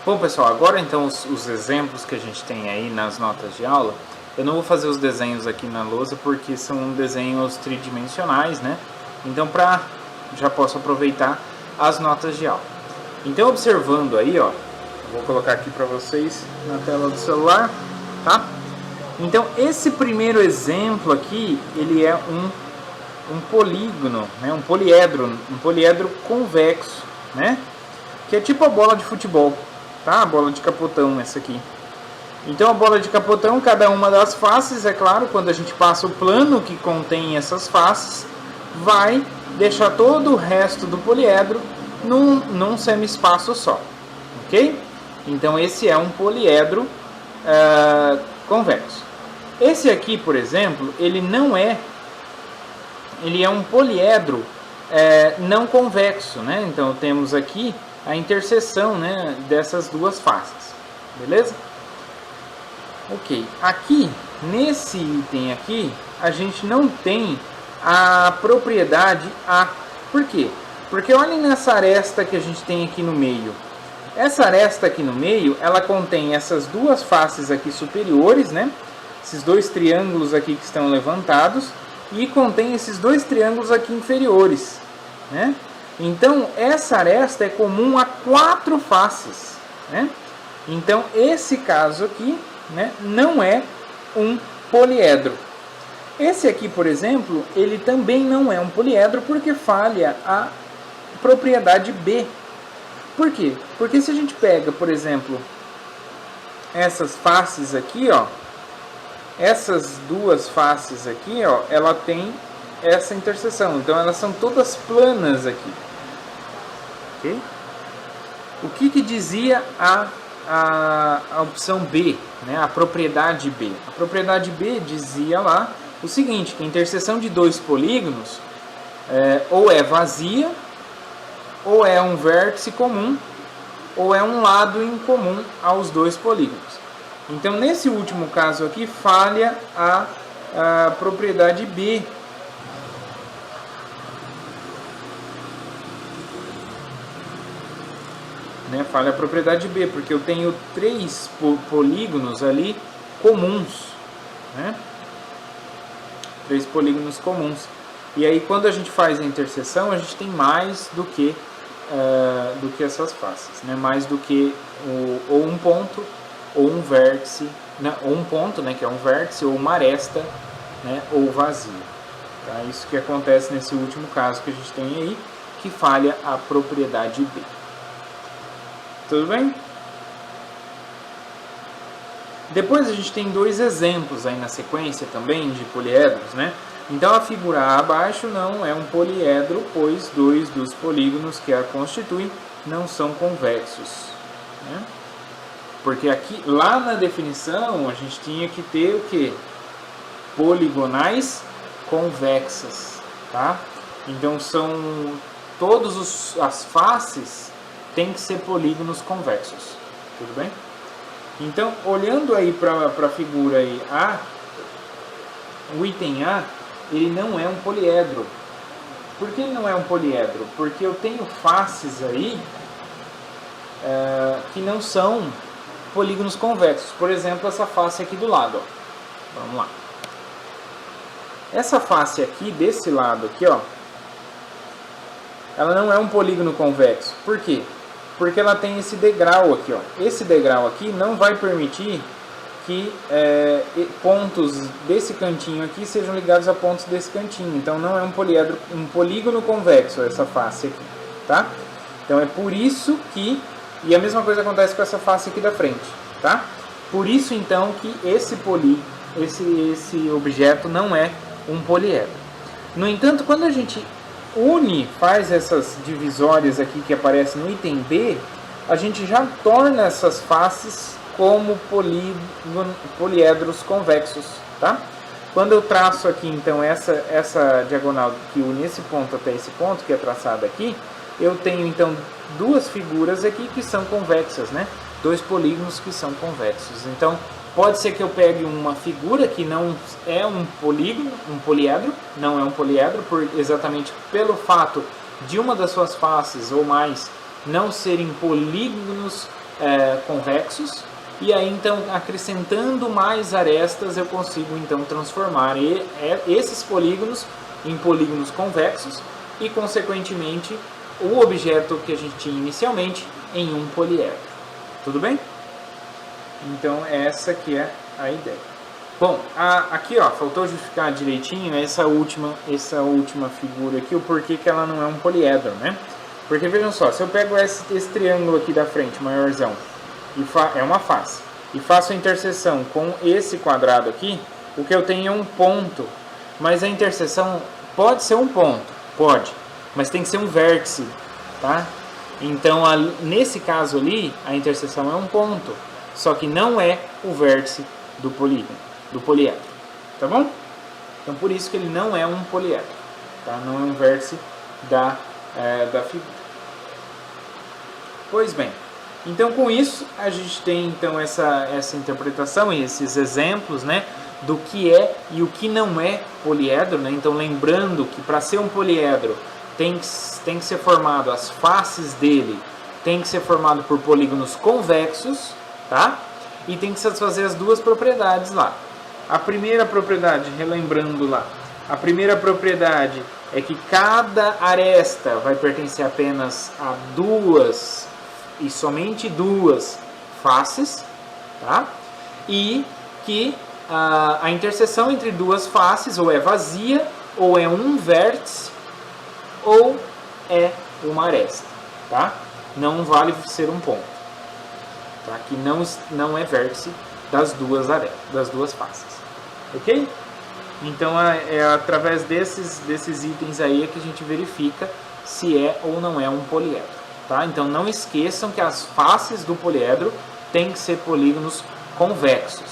Bom, pessoal, agora então os exemplos que a gente tem aí nas notas de aula, eu não vou fazer os desenhos aqui na lousa porque são desenhos tridimensionais, né? Então, já posso aproveitar as notas de aula. Então, observando aí, ó, vou colocar aqui para vocês na tela do celular, tá? Então, esse primeiro exemplo aqui, ele é um polígono, né? Um poliedro convexo, né? Que é tipo a bola de futebol, tá? A bola de capotão, essa aqui. Então, a bola de capotão, cada uma das faces, é claro, quando a gente passa o plano que contém essas faces, vai deixar todo o resto do poliedro num semi-espaço só, ok? Então, esse é um poliedro convexo. Esse aqui, por exemplo, ele é um poliedro não convexo, né? Então, temos aqui a interseção, né, dessas duas faces, beleza? Ok, aqui, nesse item aqui, a gente não tem a propriedade A. Por quê? Porque olhem nessa aresta que a gente tem aqui no meio. Essa aresta aqui no meio, ela contém essas duas faces aqui superiores, né? Esses dois triângulos aqui que estão levantados, e contém esses dois triângulos aqui inferiores, né? Então, essa aresta é comum a 4 faces, né? Então, esse caso aqui, né, não é um poliedro. Esse aqui, por exemplo, ele também não é um poliedro porque falha a propriedade B. Por quê? Porque se a gente pega, por exemplo, essas faces aqui, ó, essas duas faces aqui, ó, ela tem essa interseção. Então, elas são todas planas aqui. Okay? O que dizia a opção B, né? A propriedade B? A propriedade B dizia lá o seguinte, que a interseção de dois polígonos ou é vazia, ou é um vértice comum, ou é um lado em comum aos dois polígonos. Então, nesse último caso aqui, falha a propriedade B. Né, falha a propriedade B, porque eu tenho 3 polígonos ali comuns, né? 3 polígonos comuns. E aí, quando a gente faz a interseção, a gente tem mais do que essas faces, né? Mais do que ou um ponto, ou um vértice, né? Ou um ponto, né, que é um vértice, ou uma aresta, né, ou vazio. Tá? Isso que acontece nesse último caso que a gente tem aí, que falha a propriedade B. Tudo bem? Depois a gente tem 2 exemplos aí na sequência também de poliedros, né? Então a figura A abaixo não é um poliedro, pois 2 dos polígonos que a constituem não são convexos, né? Porque aqui, lá na definição, a gente tinha que ter o quê? Poligonais convexas, tá? Então são todas as faces tem que ser polígonos convexos, tudo bem? Então, olhando aí para a figura aí A, o item A, ele não é um poliedro. Por que ele não é um poliedro? Porque eu tenho faces aí que não são polígonos convexos. Por exemplo, essa face aqui do lado, ó. Vamos lá. Essa face aqui, desse lado aqui, ó, ela não é um polígono convexo. Por quê? Porque ela tem esse degrau aqui, ó. Esse degrau aqui não vai permitir que pontos desse cantinho aqui sejam ligados a pontos desse cantinho. Então não é um polígono convexo essa face aqui, tá? Então é por isso que, e a mesma coisa acontece com essa face aqui da frente, tá? Por isso então que esse objeto não é um poliedro. No entanto, quando a gente faz essas divisórias aqui que aparecem no item B, a gente já torna essas faces como poliedros convexos, tá? Quando eu traço aqui, então, essa diagonal que une esse ponto até esse ponto, que é traçada aqui, eu tenho, então, 2 figuras aqui que são convexas, né? 2 polígonos que são convexos. Então, pode ser que eu pegue uma figura que não é um polígono, um poliedro, não é um poliedro, exatamente pelo fato de uma das suas faces ou mais não serem polígonos convexos, e aí então acrescentando mais arestas eu consigo então transformar esses polígonos em polígonos convexos e consequentemente o objeto que a gente tinha inicialmente em um poliedro. Tudo bem? Então essa aqui é a ideia. Bom, aqui ó, faltou justificar direitinho essa última figura aqui, o porquê que ela não é um poliedro, né? Porque vejam só, se eu pego esse triângulo aqui da frente, maiorzão, é uma face, e faço a interseção com esse quadrado aqui, o que eu tenho é um ponto, mas a interseção pode ser um ponto, pode, mas tem que ser um vértice, tá? Então, nesse caso ali, a interseção é um ponto, só que não é o vértice do polígono, do poliedro, tá bom? Então, por isso que ele não é um poliedro, tá? Não é um vértice da figura. Pois bem, então com isso a gente tem então essa interpretação e esses exemplos, né, do que é e o que não é poliedro, né? Então lembrando que para ser um poliedro tem que ser formado, as faces dele tem que ser formado por polígonos convexos, tá? E tem que satisfazer as duas propriedades lá. A primeira propriedade, relembrando lá, a primeira propriedade é que cada aresta vai pertencer apenas a duas e somente duas faces, tá? E que a interseção entre duas faces ou é vazia, ou é um vértice, ou é uma aresta, tá? Não vale ser um ponto, tá? Que não é vértice das duas faces, ok? Então é através desses itens aí que a gente verifica se é ou não é um poliedro. Tá? Então não esqueçam que as faces do poliedro têm que ser polígonos convexos.